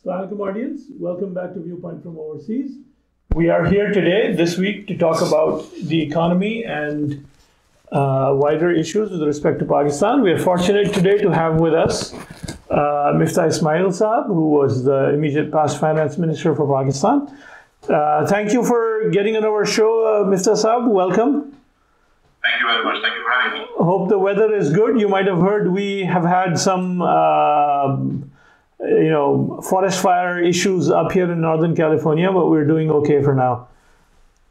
Assalamualaikum audience, welcome back to Viewpoint from Overseas. We are here today, this week, to talk about the economy and wider issues with respect to Pakistan. We are fortunate today to have with us Miftah Ismail Saab, who was the immediate past finance minister for Pakistan. Thank you for getting on our show, Miftah Saab. Welcome. Thank you very much. Thank you for having me. Hope the weather is good. You might have heard we have had some forest fire issues up here in Northern California, but we're doing okay for now.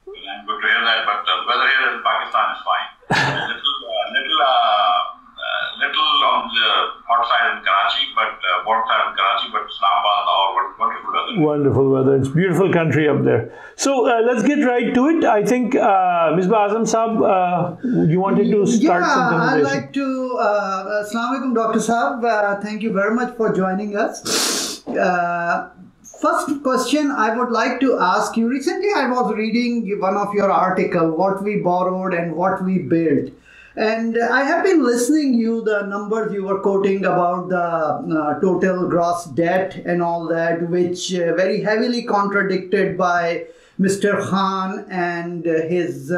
I'm good to hear that, but the weather here in Pakistan is fine. little on the hot side in Karachi, but warm side in Karachi, but Islamabad, Lahore, wonderful weather. Wonderful weather. It's beautiful country up there. So let's get right to it. I think Misbah Azam Saab, you wanted to start some conversation. I'd like to, Assalamu alaikum, Dr. Saab. Thank you very much for joining us. First question I would like to ask you. Recently I was reading one of your articles, What We Borrowed and What We Built. And I have been listening you, the numbers you were quoting about the total gross debt and all that, which very heavily contradicted by Mr. Khan and his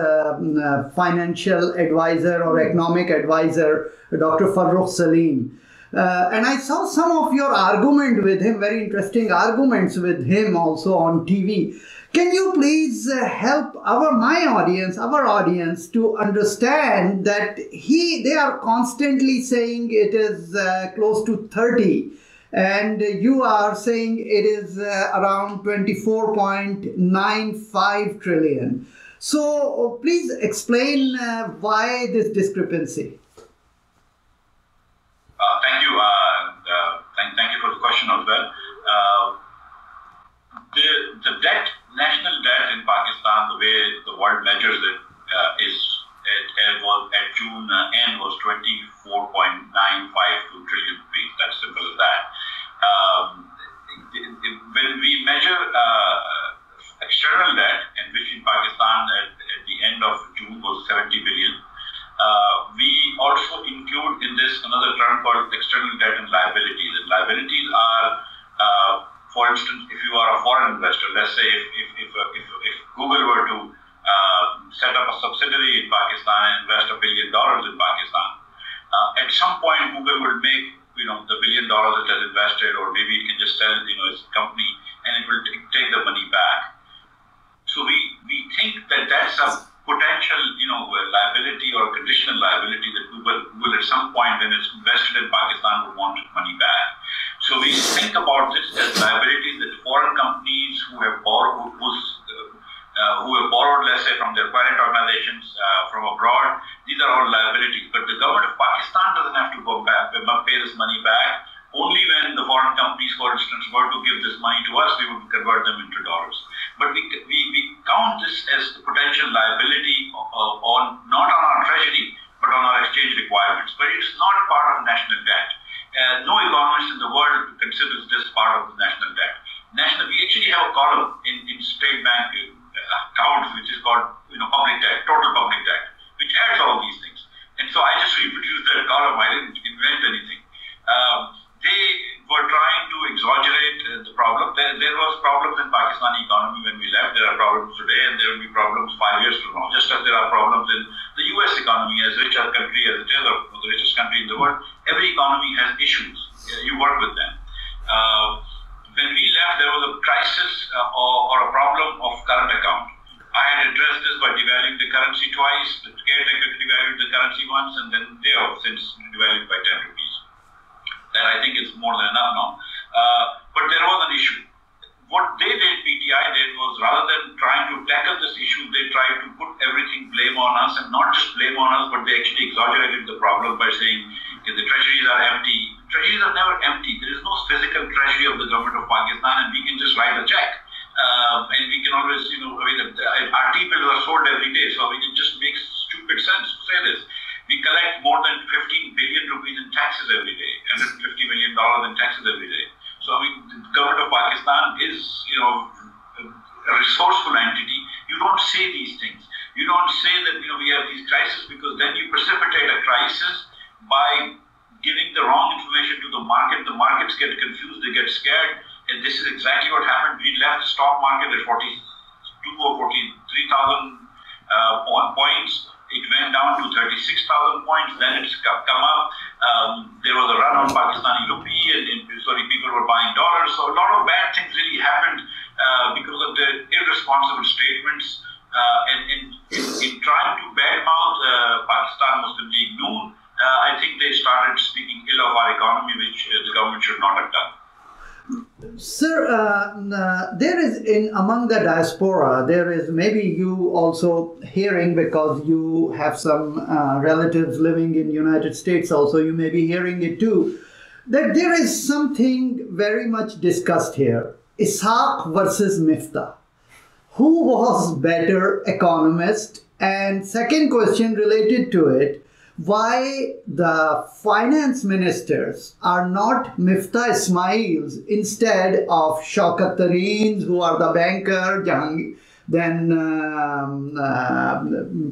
financial advisor or economic advisor, Dr. Farrukh Salim. And I saw some of your argument with him, very interesting arguments with him also on TV. Can you please help our audience to understand that they are constantly saying it is close to 30 and you are saying it is around 24.95 trillion. So please explain why this discrepancy. Thank you. Thank you for the question as well. The debt, national debt in Pakistan, the way the world measures it, was at June end was 24.952 trillion rupees. That's simple as that. When we measure external debt, and which in Pakistan at the end of June was 70 billion, we also include in this another term called external debt and liabilities. And liabilities are, for instance, if you are a foreign investor, let's say if Google were to set up a subsidiary in Pakistan and invest $1 billion in Pakistan, at some point Google will make the $1 billion it has invested, or maybe it can just sell its company and it will take the money back. So we think that that's a potential liability or conditional liability that Google at some point when it's invested in Pakistan would want money back. So we think about this as liabilities that foreign companies who have borrowed, let's say, from their parent organizations from abroad. These are all liabilities. But the government of Pakistan doesn't have to go back, pay this money back. Only when the foreign companies, for instance, were to give this money to us, we would convert them into dollars. But we count this as the potential liability not on our treasury, but on our exchange requirements. But it's not part of national debt. No economist in the world considers this part of the national debt. We actually have a column in State Bank accounts which is called public debt, total public debt, which adds all these things. And so I just reproduced that column. I didn't invent anything. They were trying to exaggerate the problem. There was problems in Pakistani economy when we left. There are problems today, and there will be problems 5 years from now. Just as there are problems in the U.S. economy, as rich a country as it is, or the richest country in the world, every economy has issues. You work with them. When we left, there was a crisis or a problem of current account. I had addressed this by devaluing the currency twice. The caretaker devalued the currency once, and then they have since devalued by 10 rupees. That I think is more than enough now. But there was an issue. What they did, PTI did, was rather than trying to tackle this issue, they tried to put everything blame on us, and not just blame on us, but they actually exaggerated the problem by saying, okay, the treasuries are empty, treasuries are never empty. There is no physical treasury of the government of Pakistan, and we can just write a check. And we can always, our T-bills are sold every day, so it just makes stupid sense to say this. We collect more than 15 billion rupees in taxes every day, $150 million in taxes every day. So the government of Pakistan is, a resourceful entity. You don't say these things. You don't say that, we have these crises, because then you precipitate a crisis by giving the wrong information to the market. The markets get confused, they get scared. And this is exactly what happened. We left the stock market at 42 or 43,000 points. It went down to 36,000 points. Then it's come up. There was a run on Pakistani rupee, and people were buying dollars. So a lot of bad things really happened because of the irresponsible statements. And in trying to badmouth Pakistan Muslim League Noon, I think they started speaking ill of our economy, which the government should not have done. Sir, there is among the diaspora, there is, maybe you also hearing, because you have some relatives living in United States also, you may be hearing it too, that there is something very much discussed here. Ishaq versus Miftah. Who was better economist? And second question related to it, why the finance ministers are not Miftah Ismails instead of Shaukat Tareens, who are the banker, then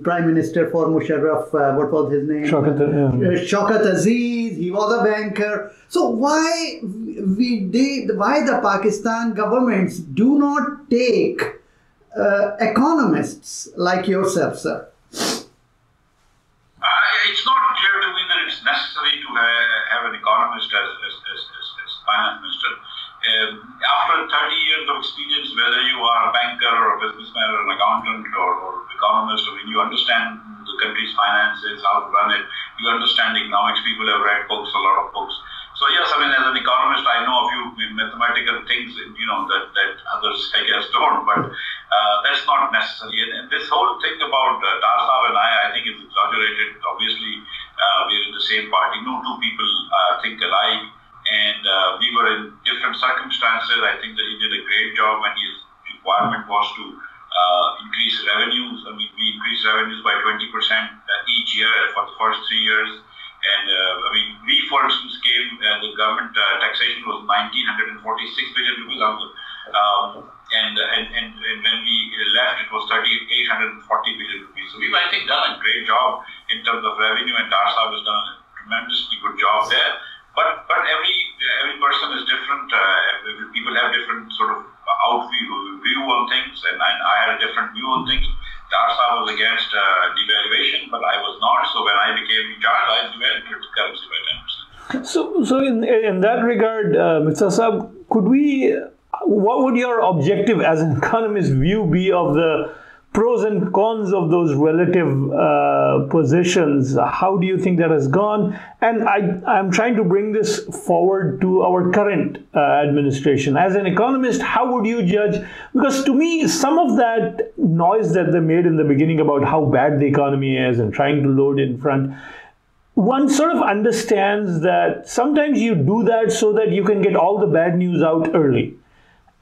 Prime Minister for Musharraf, what was his name? Shaukat Aziz, he was a banker. So why the Pakistan governments do not take economists like yourself, sir? It's not clear to me that it's necessary to have an economist as finance minister. After 30 years of experience, whether you are a banker or a businessman or an accountant or economist, you understand the country's finances, how to run it, you understand economics, people have read books, a lot of books. So yes, as an economist, I know a few mathematical things, that others, I guess, don't, but that's not necessary. And this whole thing about Dar Saab and I think is exaggerated. Obviously, we're in the same party. No two people think alike, and we were in different circumstances. I think that he did a great job when his requirement was to increase revenues. We increased revenues by 20% each year for the first 3 years. And we, for instance, the government taxation was 1,946 billion rupees. And when we left, it was 3,840 billion rupees. So we've, I think, done a great job in terms of revenue, and Dar Saab has done a tremendously good job there. But every person is different. People have different sort of view on things, and I had a different view on things. Dar Saab was against devaluation, but I was not. So when I became in charge, I devalued the currency by 10%. So in that regard, Mr. Saab, what would your objective as an economist view be of the pros and cons of those relative positions? How do you think that has gone? And I'm trying to bring this forward to our current administration. As an economist, how would you judge? Because to me, some of that noise that they made in the beginning about how bad the economy is and trying to load in front, one sort of understands that sometimes you do that so that you can get all the bad news out early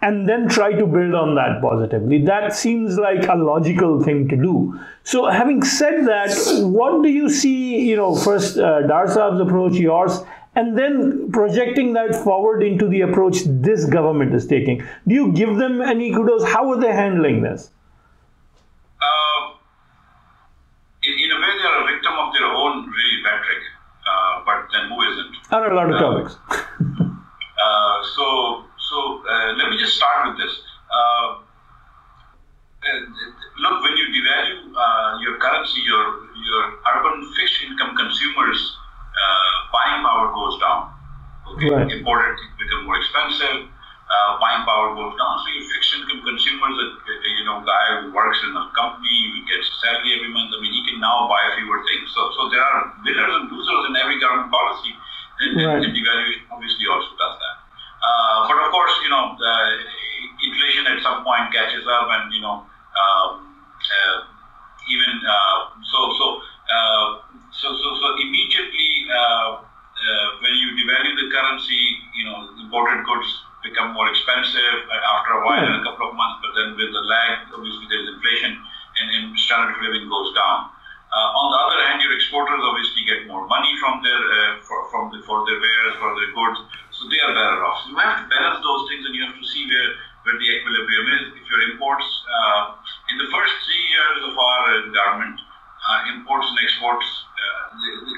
and then try to build on that positively. That seems like a logical thing to do. So having said that, what do you see, first Dar Saab's approach, yours, and then projecting that forward into the approach this government is taking? Do you give them any kudos? How are they handling this? In a way, they are a victim of their own really rhetoric, but then who isn't? On a lot of topics. So let me just start with this. Look, when you devalue your currency, your urban fixed income consumers' buying power goes down. Okay, right. Imported things become more expensive. Buying power goes down. So your fixed income consumers, guy who works in a company, gets salary every month. He can now buy fewer things. So there are winners and losers in every government policy, and devaluation obviously also does that. But of course, inflation at some point catches up, and so immediately when you devalue the exporters obviously get more money from their for their wares, for their goods, so they are better off. So you have to balance those things, and you have to see where the equilibrium is. If your imports in the first 3 years of our government, imports and exports,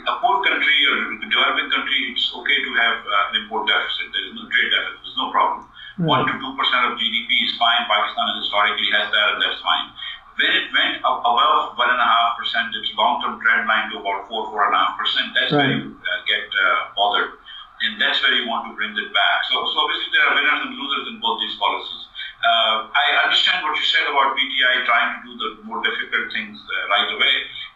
a poor country or a developing country, it's okay to have an import deficit. There is no trade deficit. There's no problem. 1 to 2% of GDP is fine. Pakistan historically has that, and that's fine. When it went up above 1.5%, its long-term trend line to about 4.5%, that's where you get bothered. And that's where you want to bring it back. So obviously there are winners and losers in both these policies. I understand what you said about PTI trying to do the more difficult things right away,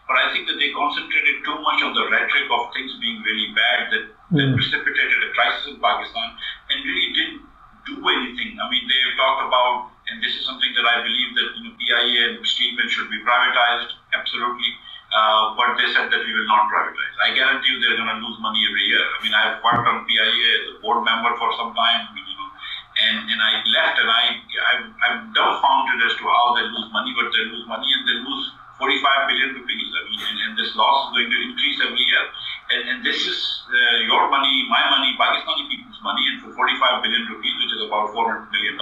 but I think that they concentrated too much on the rhetoric of things being really bad that precipitated a crisis in Pakistan and really didn't do anything. I mean, they talked about, and this is something that I believe that PIA and steel mills should be privatized, absolutely. But they said that we will not privatize. I guarantee you they're going to lose money every year. I mean, I've worked on PIA as a board member for some time, and I left, and I'm dumbfounded as to how they lose money, but they lose money and they lose 45 billion rupees. I mean, and this loss is going to increase every year. And this is your money, my money, Pakistani people's money, and for 45 billion rupees, which is about $400 million,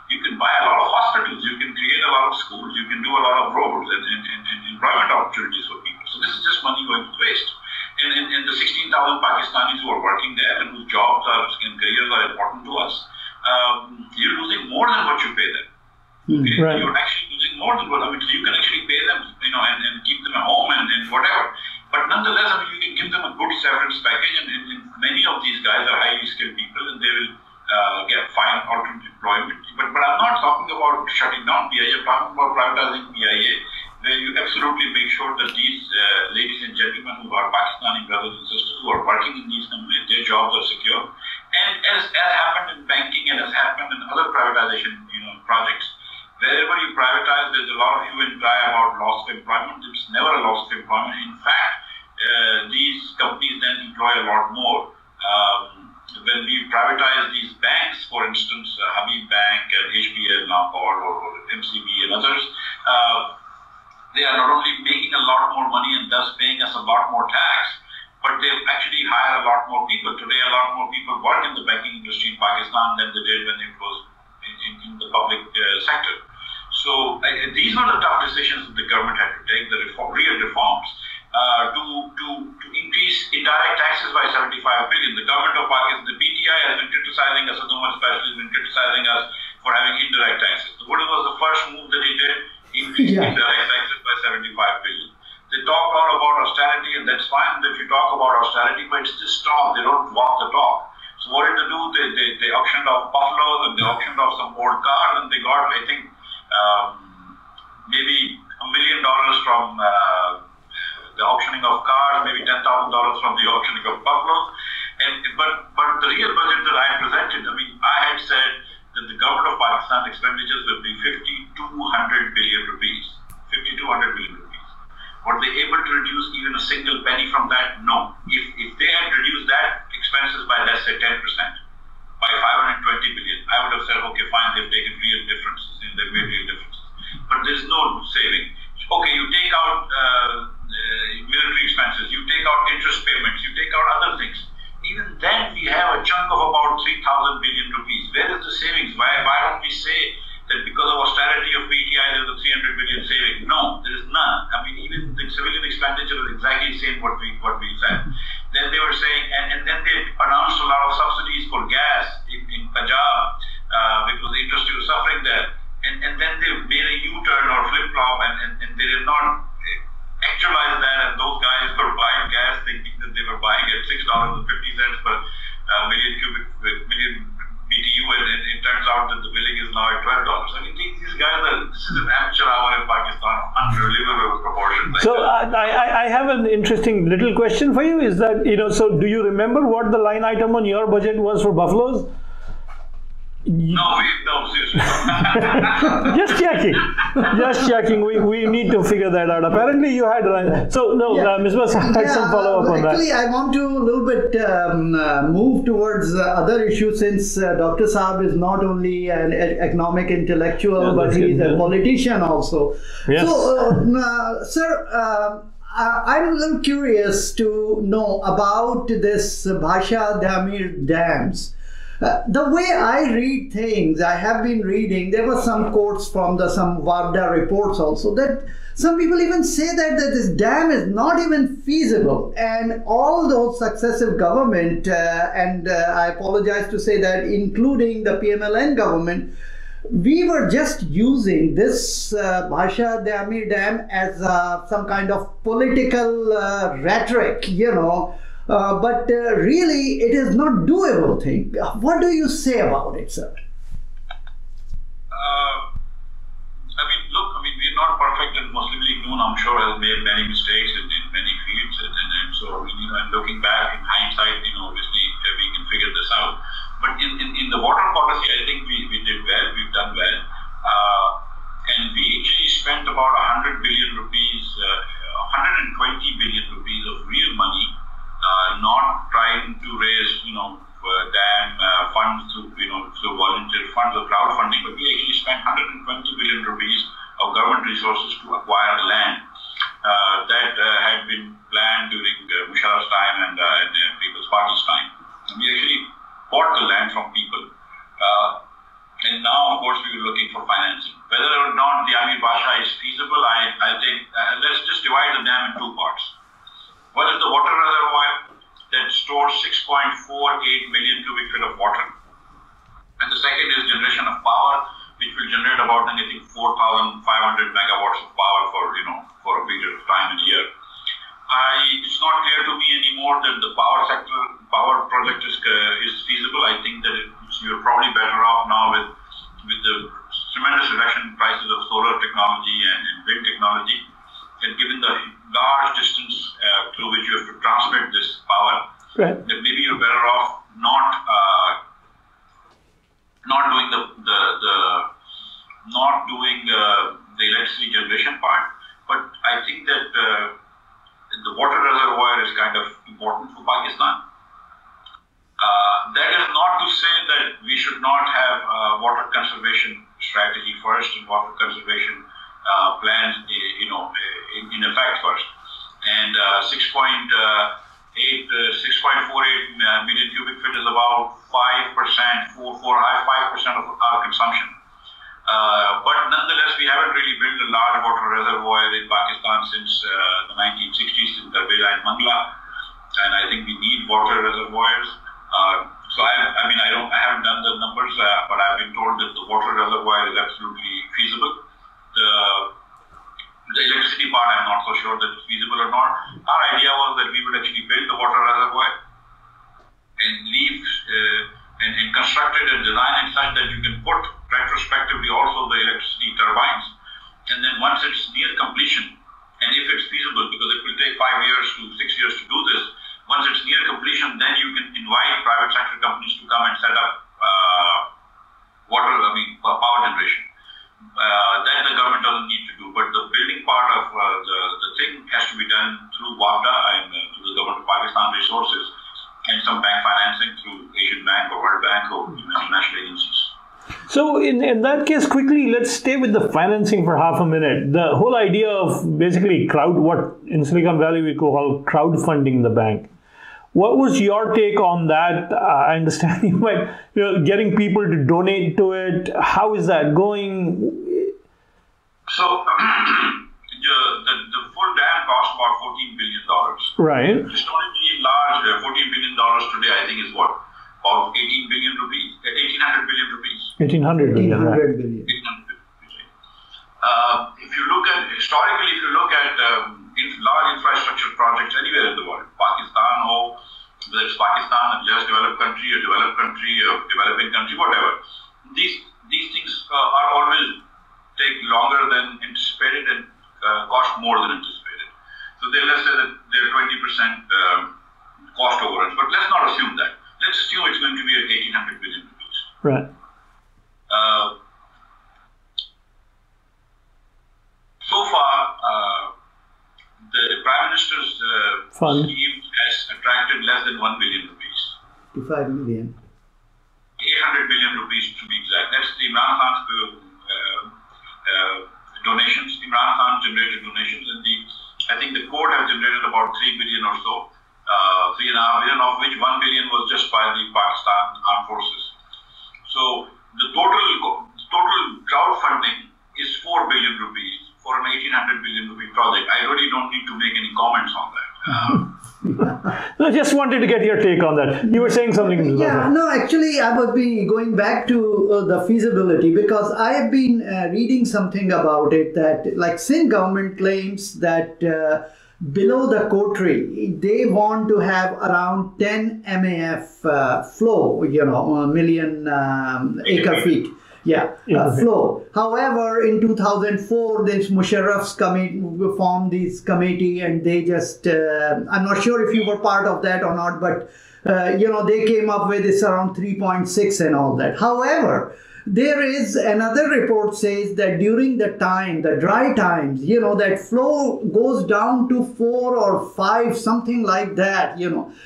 you can buy a lot of hospitals, you can create a lot of schools, you can do a lot of roads and employment opportunities for people. So this is just money going to waste. And the 16,000 Pakistanis who are working there and whose jobs and careers are important to us, you're losing more than what you pay them. Okay? Right. You're actually losing more than what, I mean, you can actually pay them, and keep them at home and whatever. But nonetheless, I mean, you can give them a good severance package, and many of these guys are highly skilled people, and they will get fine alternate employment. But I'm not talking about shutting down PIA, I'm talking about privatizing PIA, where you absolutely make sure that these ladies and gentlemen who are Pakistani brothers and sisters who are working in these companies, their jobs are secure. And as happened in banking and as happened in other privatization projects, wherever you privatize, there's a lot of you and cry about loss of employment. It's never a loss of employment. In fact, these companies then employ a lot more. When we privatize these banks, for instance, Habib Bank and HBL now called, or MCB and others, they are not only making a lot more money and thus paying us a lot more tax, but they actually hire a lot more people. Today, a lot more people work in the banking industry in Pakistan than they did when it was in the public sector. So these were the tough decisions that the government had to take, the real reforms, to increase indirect taxes by 75 billion. The government of Pakistan, the PTI has been criticizing us, the Umar especially has been criticizing us for having indirect taxes. So what was the first move that he did? Increase indirect taxes by 75 billion. They talk all about austerity, and that's fine if you talk about austerity, but it's just talk. They don't walk the talk. So what did they do? They auctioned off buffaloes, and they auctioned off some old cars, and they got, I think, maybe $1 million from the auctioning of cars, maybe $10,000 from the auctioning of buffaloes. But the real budget that I presented, I mean, I had said that the government of Pakistan expenditures will be 5,200 billion rupees. 5,200 billion rupees. Were they able to reduce even a single penny from that? No. If they had reduced that expenses by, let's say, 10%, by 520 billion, I would have said, okay, fine, they've taken real differences, they've made real differences. But there's no saving. Okay, you take out military expenses, you take out interest payments, you take out other things. Even then, we have a chunk of about 3,000 billion rupees. Where is the savings? Why don't we say that because of austerity of PTI, there's a 300 billion saving? No, there is none. I mean, even the civilian expenditure is exactly the same what we said. Then they were saying, and then they announced a lot of subsidies for gas in Punjab because the industry was suffering there. And then they made a U-turn or flip-flop, and they did not actualize that, and those guys were buying gas thinking that they were buying at $6.50 per million BTU, and it turns out that the billing is now at $12. I mean, these guys this is an amateur hour in Pakistan of unbelievable proportions. So I have an interesting little question for you. Is that, so do you remember what the line item on your budget was for buffaloes? No, seriously. Just checking. We need to figure that out. Apparently, you had so no. Misbah had some follow up on that. Actually, I want to a little bit move towards other issues, since Dr. Saab is not only an economic intellectual, but he's a politician also. Yes. So, sir, I'm a little curious to know about this Bhasha-Diamer dams. The way I read things, I have been reading, there were some quotes from some WAPDA reports also, that some people even say that this dam is not even feasible. And all those successive government, and I apologize to say that, including the PMLN government, we were just using this Bhasha-Diamer dam as some kind of political rhetoric, you know. But really, it is not doable thing. What do you say about it, sir? We're not perfect, and Muslim League Noon, I'm sure, has made many mistakes in many fields, and so looking back in hindsight, obviously we can figure this out. But in the water policy, I think we did well. We've done well, and we actually spent about 100 billion rupees, 120 billion rupees of real money. Not trying to raise, dam funds through volunteer funds or crowdfunding, but we actually spent 120 billion rupees of government resources to acquire land that had been planned during Musharraf's time and People's Party's time. And we actually bought the land from people, and now, of course, we were looking for financing. Whether or not the Diamer Bhasha is feasible, I'll take. Let's just divide the dam in two parts. One is the water reservoir that stores 6.48 million cubic feet of water. And the second is generation of power, which will generate about, I think, 4,500 megawatts of power for a period of time in a year. It's not clear to me anymore that the power project is feasible. I think that you're probably better off now with the tremendous reduction in prices of solar technology and wind technology. And given the large distance through which you have to transmit this power, right, that maybe you're better off not doing the electricity generation part. But I think that the water reservoir is kind of important for Pakistan. That is not to say that we should not have water conservation strategy first and water conservation plans, in effect first. And 6.48 million cubic feet is about 5%, 5% of our consumption. But nonetheless, we haven't really built a large water reservoir in Pakistan since the 1960s, in Karbala and Mangla. And I think we need water reservoirs. So I haven't done the numbers, but I've been told that the water reservoir is absolutely feasible. The electricity part, I'm not so sure that it's feasible or not. Our idea was that we would actually build the water reservoir and leave and construct it and design it such that you can put retrospectively also the electricity turbines. And then once it's near completion, and if it's feasible, because it will take 5 years to 6 years to do this, once it's near completion, then you can invite private sector companies to come and set up power generation. That the government doesn't need to do, but the building part of the thing has to be done through WAPDA and through the government of Pakistan resources and some bank financing through Asian Bank or World Bank or international agencies. So in that case, quickly, let's stay with the financing for half a minute. The whole idea of basically what in Silicon Valley we call crowdfunding the bank. What was your take on that? I understand you might, getting people to donate to it. How is that going? So the full dam cost about $14 billion. Right. Historically large, $14 billion today, I think is what? About 18 billion rupees, 1,800 billion rupees. 1,800 billion. 1,800 billion. Historically, if you look at large infrastructure projects anywhere in the world, Pakistan or whether it's Pakistan, a less developed country, a developed country, a developing country, whatever, these things are always take longer than anticipated and cost more than anticipated. So let's say that they're 20% cost overruns, but let's not assume that. Let's assume it's going to be at 1,800 billion rupees. Right. So far, the Prime Minister's scheme has attracted less than 1 billion rupees. 55 million. 800 billion rupees to be exact. That's the Imran Khan's donations. Imran Khan generated donations, and I think the court has generated about 3 billion or so, 3.5 billion, of which 1 billion was just by the Pakistan Armed Forces. So the total drought funding is 4 billion rupees for an 1800 billion rupee project. I really don't need to make any comments on that. I just wanted to get your take on that. You were saying something. Yeah, no, actually, I was going back to the feasibility, because I have been reading something about it that, like, Sindh government claims that below the Kotri, they want to have around 10 MAF flow, a million acre feet. Yeah, flow. However, in 2004, this Musharraf's committee formed this committee, and they just, I'm not sure if you were part of that or not, but, they came up with this around 3.6 and all that. However, there is another report says that during the time, the dry times, that flow goes down to 4 or 5, something like that,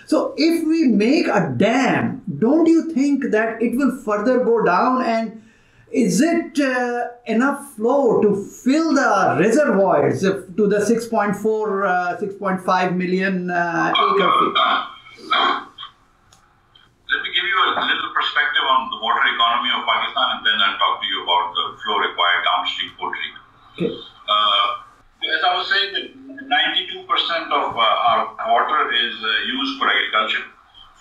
So if we make a dam, don't you think that it will further go down? And is it enough flow to fill the reservoirs to the 6.4, 6.5 million acre feet? Let me give you a little perspective on the water economy of Pakistan, and then I'll talk to you about the flow required downstream poultry. Okay. As I was saying, that 92% of our water is used for agriculture,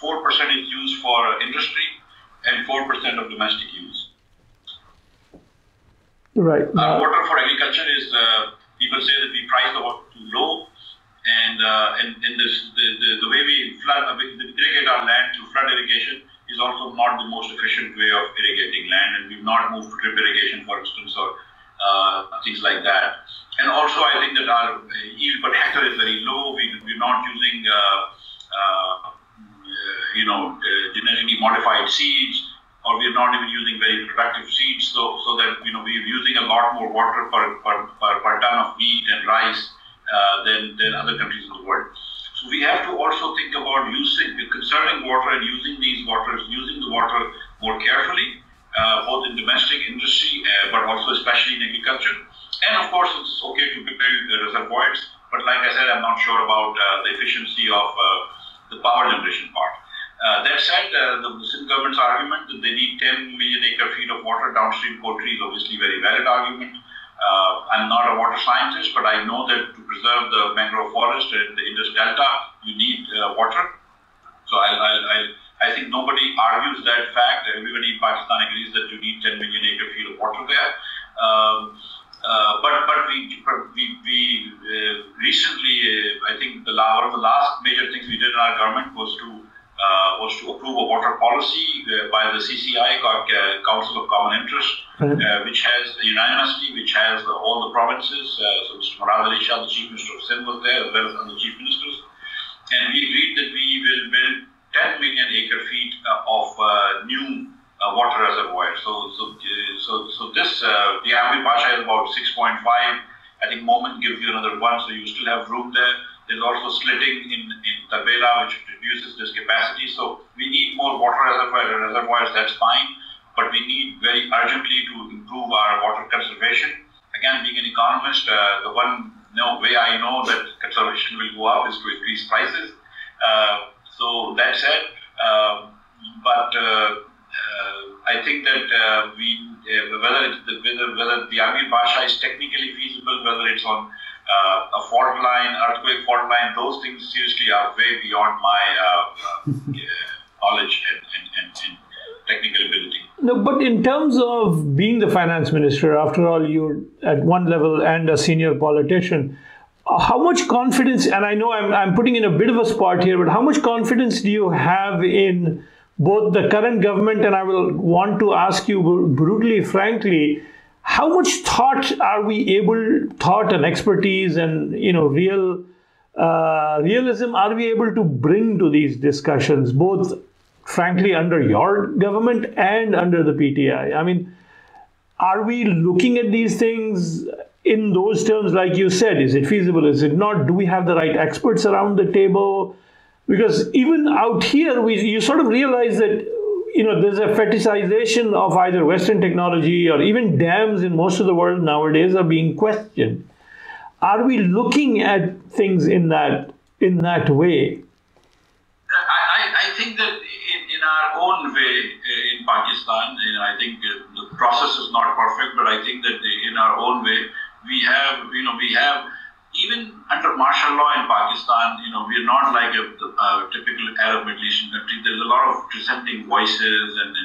4% is used for industry, and 4% of domestic use. Right. Water for agriculture is, people say that we price the water too low, and the way we irrigate our land through flood irrigation is also not the most efficient way of irrigating land, and we've not moved to drip irrigation, for instance, or things like that. And also, I think that our yield per hectare is very low. We're not using, genetically modified seeds, or we're not even using very productive seeds, so that we're using a lot more water per ton of wheat and rice than other countries in the world. So we have to also think about conserving water and using the water more carefully, both in domestic industry, but also especially in agriculture. And of course, it's okay to build the reservoirs, but like I said, I'm not sure about the efficiency of the power generation part. That said, the Sindh government's argument that they need 10 million acre feet of water downstream poultry is obviously a very valid argument. I'm not a water scientist, but I know that to preserve the mangrove forest and the Indus Delta, you need water. So I think nobody argues that fact. Everybody in Pakistan agrees that you need 10 million acre feet of water there. But we recently, I think one of the last major things we did in our government was to approve a water policy by the CCI, Council of Common Interest, which has unanimity, which has all the provinces. So Mr. Murad Ali Shah, the Chief Minister of Sindh, was there, as well as other Chief Ministers. And we agreed that we will build 10 million acre feet of new water reservoirs. So this, the average Bhasha is about 6.5. I think Moment gives you another 1, so you still have room there. There's also slitting in Tabela, which reduces this capacity. So we need more water reservoirs, that's fine. But we need very urgently to improve our water conservation. Again, being an economist, the one way I know that conservation will go up is to increase prices. So that said, I think that whether the Amir Bhasha is technically feasible, whether it's on a fault line, earthquake fault line, those things seriously are way beyond my knowledge and technical ability. No, but in terms of being the finance minister, after all, you're at one level and a senior politician, how much confidence, and I know I'm putting in a bit of a spot here, but how much confidence do you have in both the current government, and I will want to ask you brutally, frankly, how much thought and expertise and realism are we able to bring to these discussions, both frankly under your government and under the PTI? I mean, are we looking at these things in those terms, like you said? Is it feasible? Is it not? Do we have the right experts around the table? Because even out here, you sort of realize that there's a fetishization of either Western technology or even dams in most of the world nowadays are being questioned. Are we looking at things in that way? I think that in our own way in Pakistan, I think the process is not perfect, but I think that in our own way, we have even under martial law in Pakistan, we're not like a typical Arab Middle Eastern country. There's a lot of dissenting voices and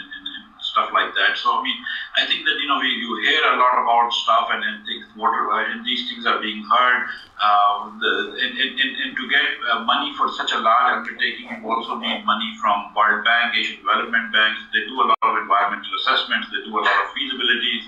stuff like that. So I think that you hear a lot about stuff and things. And these things are being heard. And to get money for such a large undertaking, you also need money from World Bank, Asian Development Banks. They do a lot of environmental assessments. They do a lot of feasibilities.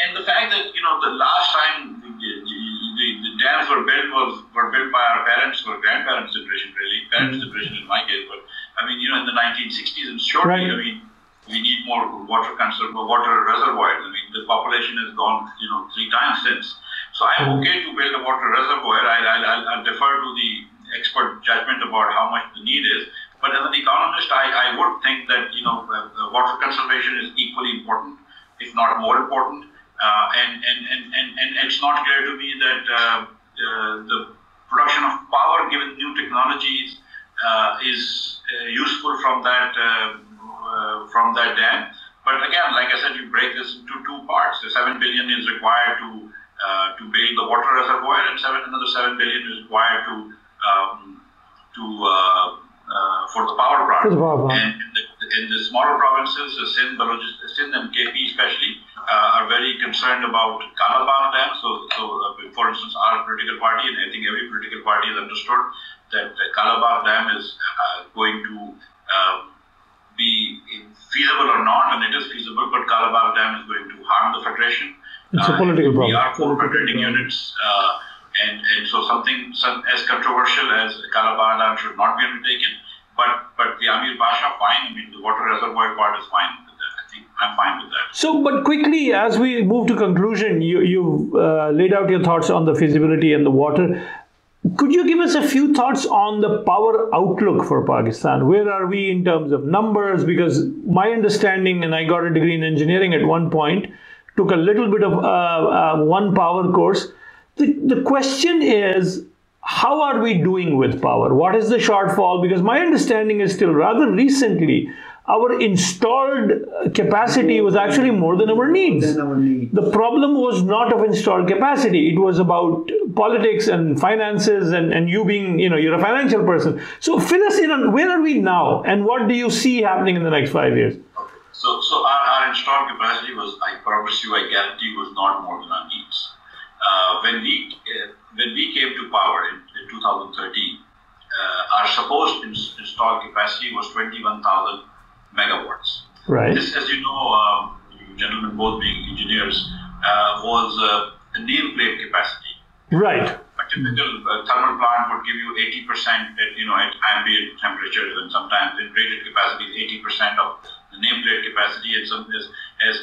And the fact that the last time the dams were built by our parents or grandparents' generation, really parents' generation in my case. But in the 1960s, and shortly, right. We need more water reservoirs. The population has gone 3 times since. So I'm okay to build a water reservoir. I'll defer to the expert judgment about how much the need is. But as an economist, I would think that water conservation is equally important, if not more important. And it's not clear to me that the production of power, given new technologies, is useful from that dam. But again, like I said, you break this into 2 parts. The 7 billion is required to build the water reservoir, and another 7 billion is required for the power plant. And in the smaller provinces, Sindh and KP especially, are very concerned about Kalabagh Dam. So for instance, our political party, and I think every political party has understood that the Kalabagh Dam is going to be feasible or not, and it is feasible, but Kalabagh Dam is going to harm the Federation. It's a political problem. We are 400 units, and so something as controversial as Kalabagh Dam should not be undertaken. But the Amir Bhasha, fine. The water reservoir part is fine with that. I think I'm fine with that. So, but quickly, as we move to conclusion, you've laid out your thoughts on the feasibility and the water. Could you give us a few thoughts on the power outlook for Pakistan? Where are we in terms of numbers? Because my understanding, and I got a degree in engineering at one point, took a little bit of one power course. The question is, how are we doing with power? What is the shortfall? Because my understanding is still rather recently, our installed capacity was actually more than our needs. The problem was not of installed capacity. It was about politics and finances and you being, you're a financial person. So fill us in on where are we now and what do you see happening in the next 5 years? So our installed capacity was, I promise you, I guarantee, was not more than our needs. When we came to power in 2013, our supposed installed capacity was 21,000 megawatts. Right. This, as you know, you gentlemen both being engineers, was a nameplate capacity. Right. A typical thermal plant would give you 80% at ambient temperatures, and sometimes in rated capacity is 80% of the nameplate capacity. And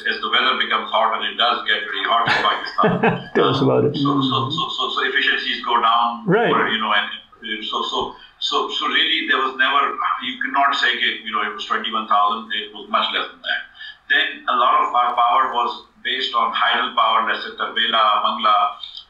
as the weather becomes hot, and it does get very hot in Pakistan, tell us about it. So efficiencies go down. Right. So really, there was never, you cannot say it was 21,000, it was much less than that. Then a lot of our power was based on hydel power, let's say Tarbela, Bangla,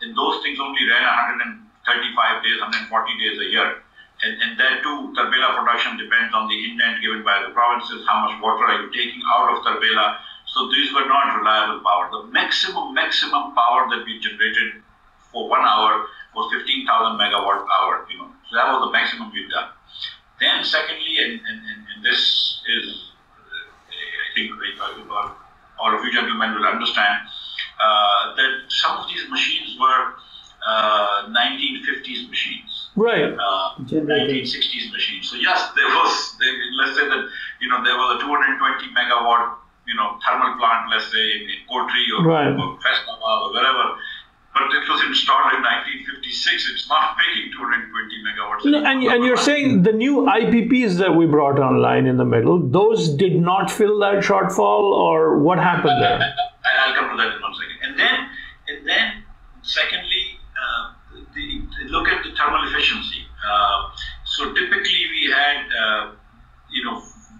and those things only ran 135 days, 140 days a year. And that too, Tarbela production depends on the indent given by the provinces, how much water are you taking out of Tarbela. So these were not reliable power. The maximum power that we generated for 1 hour was 15,000 megawatt hour, So that was the maximum we've done. Then secondly, and this is, I think all of you gentlemen will understand, that some of these machines were 1950s machines. Right. 1960s machines. So yes, let's say that, there was a 220 megawatt, thermal plant, let's say in Kotri or Faisalabad or wherever. But it was installed in 1956. It's not making 220 megawatts. No, and you're saying the new IPPs that we brought online in the middle, those did not fill that shortfall, or what happened there? I'll come to that in 1 second. And then secondly, look at the thermal efficiency. So typically we had,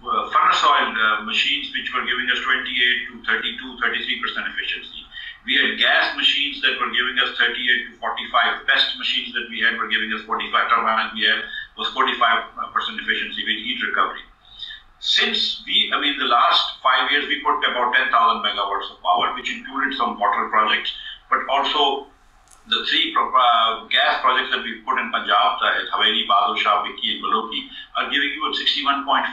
furnace oil machines which were giving us 28 to 32, 33% efficiency. We had gas machines that were giving us 38 to 45. Best machines that we had were giving us 45. Turbines we had was 45% efficiency with heat recovery. Since the last 5 years, we put about 10,000 megawatts of power, which included some water projects, but also the three gas projects that we put in Punjab, Haveli, Badal Shah, Biki, and Baloki, are giving you a 61.5%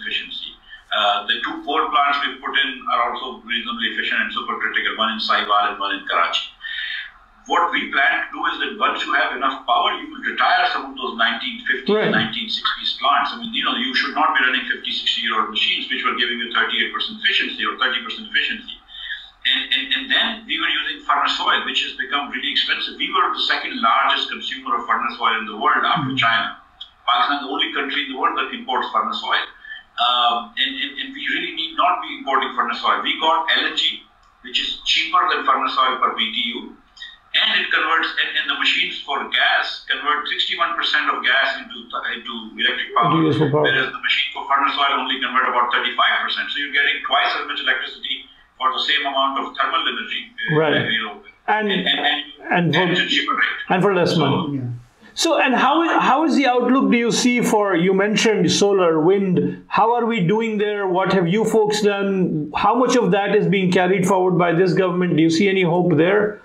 efficiency. The two coal plants we put in are also reasonably efficient and supercritical, one in Sahiwal and one in Karachi. What we plan to do is that once you have enough power, you will retire some of those 1950s and 1960s plants. You should not be running 50, 60-year-old machines which were giving you 38% efficiency or 30% efficiency. And then we were using furnace oil, which has become really expensive. We were the second largest consumer of furnace oil in the world after China. Pakistan is the only country in the world that imports furnace oil. And we really need not be importing furnace oil. We got LNG, which is cheaper than furnace oil per BTU. And it converts, and the machines for gas convert 61% of gas into electric power, whereas the machine for furnace oil only convert about 35%. So you're getting twice as much electricity for the same amount of thermal energy. And for less money. So, and how is the outlook do you see for, you mentioned solar, wind, how are we doing there? What have you folks done? How much of that is being carried forward by this government? Do you see any hope there?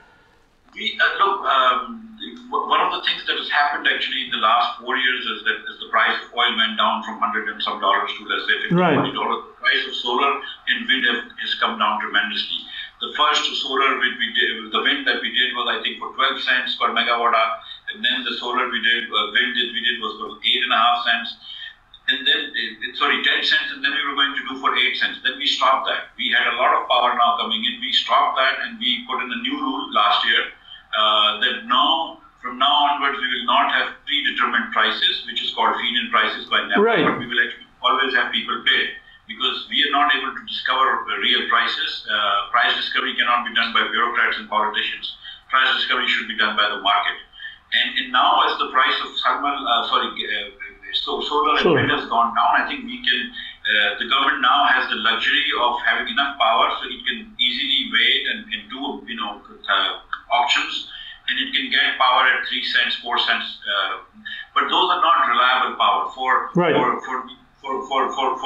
One of the things that has happened actually in the last 4 years is that as the price of oil went down from $100 and some dollars to let's say $50, $40, the price of solar and wind has come down tremendously. The first solar which we did, the wind that we did was I think for 12 cents per megawatt hour, and then the solar wind that we did was for 8.5 cents. And then, 10 cents, and then we were going to do for 8 cents. Then we stopped that. We had a lot of power now coming in. We stopped that and we put in a new rule last year that now, from now onwards, we will not have predetermined prices, which is called feed-in prices by NEPA, but we will actually always have people pay because we are not able to discover real prices. Price discovery cannot be done by bureaucrats and politicians. Price discovery should be done by the market. And now, as the price of solar and wind has gone down, I think we can. The government now has the luxury of having enough power, so it can easily wait and do auctions, and it can get power at 3 cents, 4 cents. But those are not reliable power. For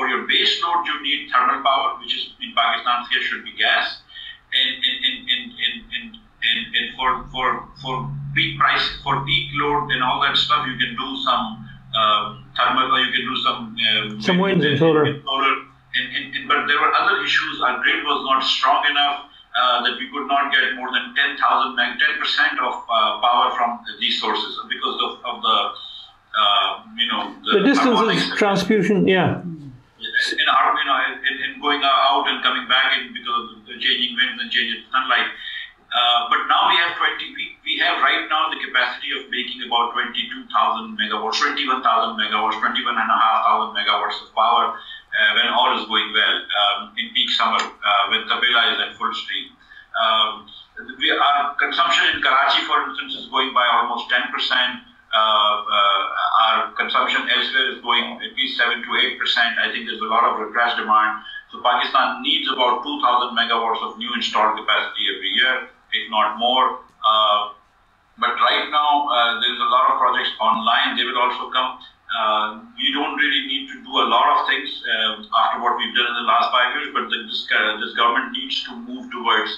your base load, you need thermal power, which is in Pakistan's case should be gas, and for peak price, for peak load and all that stuff, you can do some thermal, or you can do some wind and solar. But there were other issues. Our grid was not strong enough that we could not get more than 10% of power from these sources because of the distance transfusion, and going out and coming back in because of the changing winds and changing sunlight. But now we have we have right now the capacity of making about 22,000 megawatts, 21,000 megawatts, 21,500 megawatts of power when all is going well in peak summer when Tabela is at full stream. Our consumption in Karachi, for instance, is going by almost 10%. Our consumption elsewhere is going at least 7 to 8%. I think there's a lot of repressed demand. So Pakistan needs about 2,000 megawatts of new installed capacity every year, if not more. But right now, there is a lot of projects online. They will also come. We don't really need to do a lot of things after what we've done in the last 5 years, but this government needs to move towards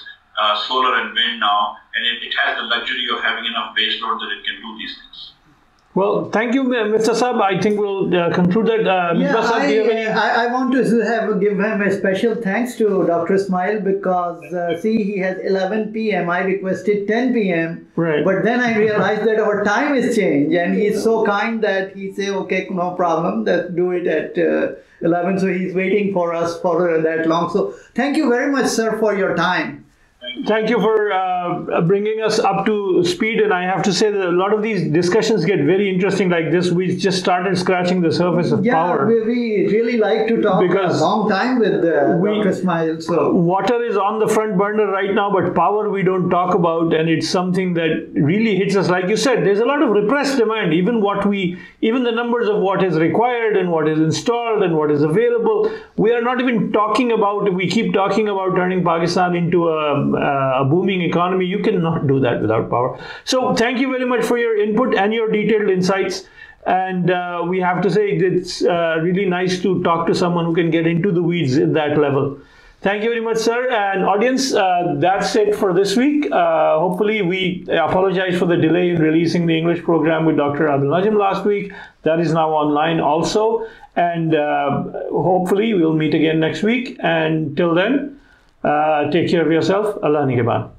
solar and wind now, and it has the luxury of having enough base load that it can do these things. Well, thank you, Mr. Saab. I think we'll conclude that. I want to give him a special thanks to Dr. Ismail because, he has 11 p.m. I requested 10 p.m. Right. But then I realized that our time is changed and he's so kind that he said, okay, no problem, let's do it at 11. So he's waiting for us for that long. So thank you very much, sir, for your time. Thank you for bringing us up to speed. And I have to say that a lot of these discussions get very interesting like this. We just started scratching the surface of power. We really like to talk because a long time with Dr. Ismail. So water is on the front burner right now, but power we don't talk about, and it's something that really hits us. Like you said, there's a lot of repressed demand. Even the numbers of what is required and what is installed and what is available. We are not even talking about. We keep talking about turning Pakistan into a booming economy. You cannot do that without power. So thank you very much for your input and your detailed insights. And we have to say it's really nice to talk to someone who can get into the weeds at that level. Thank you very much, sir. And audience, that's it for this week. Hopefully, we apologize for the delay in releasing the English program with Dr. Abdul Najm last week. That is now online also. And hopefully, we'll meet again next week. And till then, take care of yourself. Allah Nigeban.